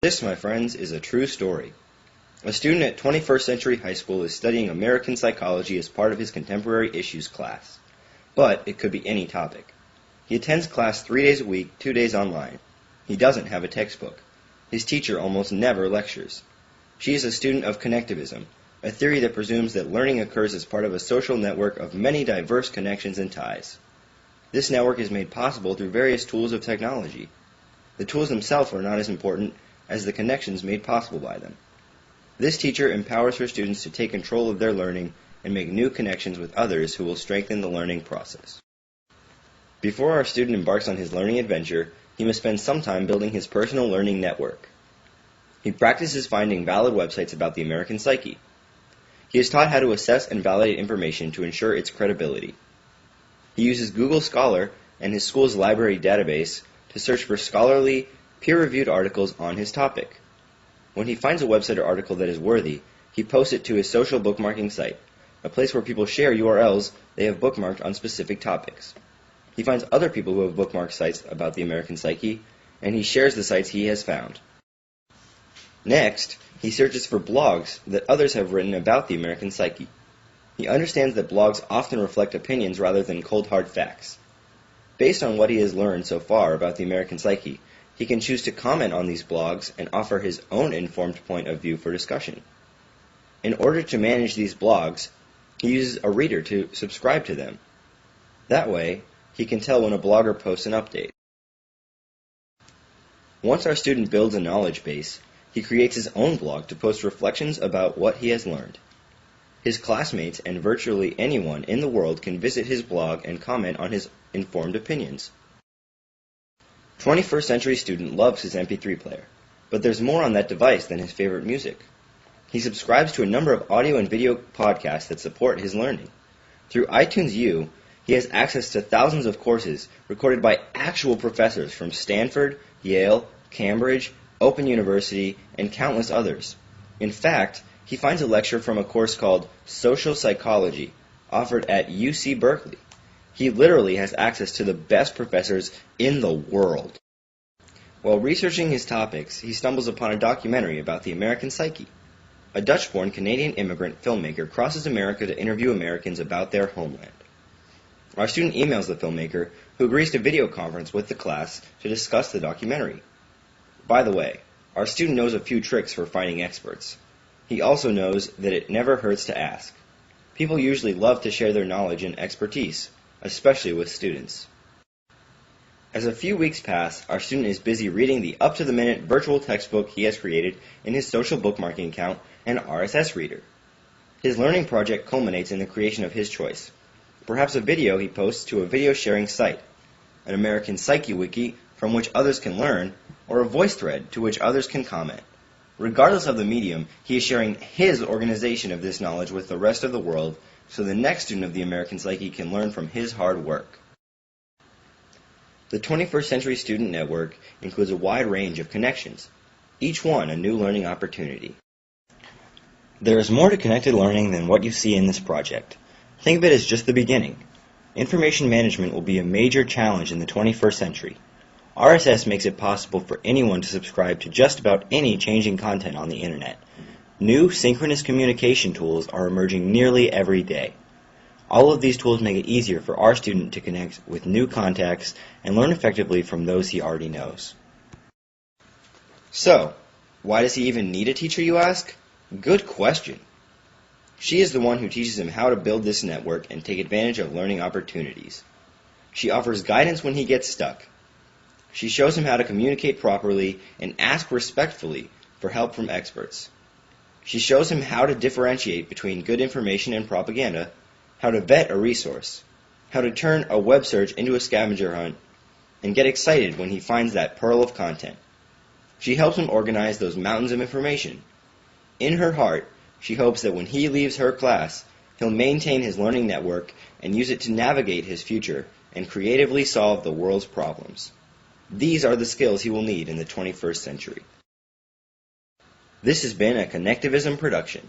This, my friends, is a true story. A student at 21st Century High School is studying American psychology as part of his contemporary issues class. But it could be any topic. He attends class 3 days a week, 2 days online. He doesn't have a textbook. His teacher almost never lectures. She is a student of connectivism, a theory that presumes that learning occurs as part of a social network of many diverse connections and ties. This network is made possible through various tools of technology. The tools themselves are not as important as the connections made possible by them. This teacher empowers her students to take control of their learning and make new connections with others who will strengthen the learning process. Before our student embarks on his learning adventure, he must spend some time building his personal learning network. He practices finding valid websites about the American psyche. He is taught how to assess and validate information to ensure its credibility. He uses Google Scholar and his school's library database to search for scholarly, peer-reviewed articles on his topic. When he finds a website or article that is worthy, he posts it to his social bookmarking site, a place where people share URLs they have bookmarked on specific topics. He finds other people who have bookmarked sites about the American psyche, and he shares the sites he has found. Next, he searches for blogs that others have written about the American psyche. He understands that blogs often reflect opinions rather than cold hard facts. Based on what he has learned so far about the American psyche, he can choose to comment on these blogs and offer his own informed point of view for discussion. In order to manage these blogs, he uses a reader to subscribe to them. That way, he can tell when a blogger posts an update. Once our student builds a knowledge base, he creates his own blog to post reflections about what he has learned. His classmates and virtually anyone in the world can visit his blog and comment on his informed opinions. 21st Century student loves his MP3 player, but there's more on that device than his favorite music. He subscribes to a number of audio and video podcasts that support his learning. Through iTunes U, he has access to thousands of courses recorded by actual professors from Stanford, Yale, Cambridge, Open University, and countless others. In fact, he finds a lecture from a course called Social Psychology, offered at UC Berkeley. He literally has access to the best professors in the world. While researching his topics, he stumbles upon a documentary about the American psyche. A Dutch-born Canadian immigrant filmmaker crosses America to interview Americans about their homeland. Our student emails the filmmaker, who agrees to video conference with the class to discuss the documentary. By the way, our student knows a few tricks for finding experts. He also knows that it never hurts to ask. People usually love to share their knowledge and expertise, especially with students. As a few weeks pass, our student is busy reading the up-to-the-minute virtual textbook he has created in his social bookmarking account and RSS reader. His learning project culminates in the creation of his choice. Perhaps a video he posts to a video sharing site, an American Psyche wiki from which others can learn, or a voice thread to which others can comment. Regardless of the medium, he is sharing his organization of this knowledge with the rest of the world so the next student of the American Psyche can learn from his hard work. The 21st Century Student Network includes a wide range of connections, each one a new learning opportunity. There is more to connected learning than what you see in this project. Think of it as just the beginning. Information management will be a major challenge in the 21st century. RSS makes it possible for anyone to subscribe to just about any changing content on the internet. New synchronous communication tools are emerging nearly every day. All of these tools make it easier for our student to connect with new contacts and learn effectively from those he already knows. So, why does he even need a teacher, you ask? Good question. She is the one who teaches him how to build this network and take advantage of learning opportunities. She offers guidance when he gets stuck. She shows him how to communicate properly and ask respectfully for help from experts. She shows him how to differentiate between good information and propaganda, how to vet a resource, how to turn a web search into a scavenger hunt, and get excited when he finds that pearl of content. She helps him organize those mountains of information. In her heart, she hopes that when he leaves her class, he'll maintain his learning network and use it to navigate his future and creatively solve the world's problems. These are the skills he will need in the 21st century. This has been a Connectivism production.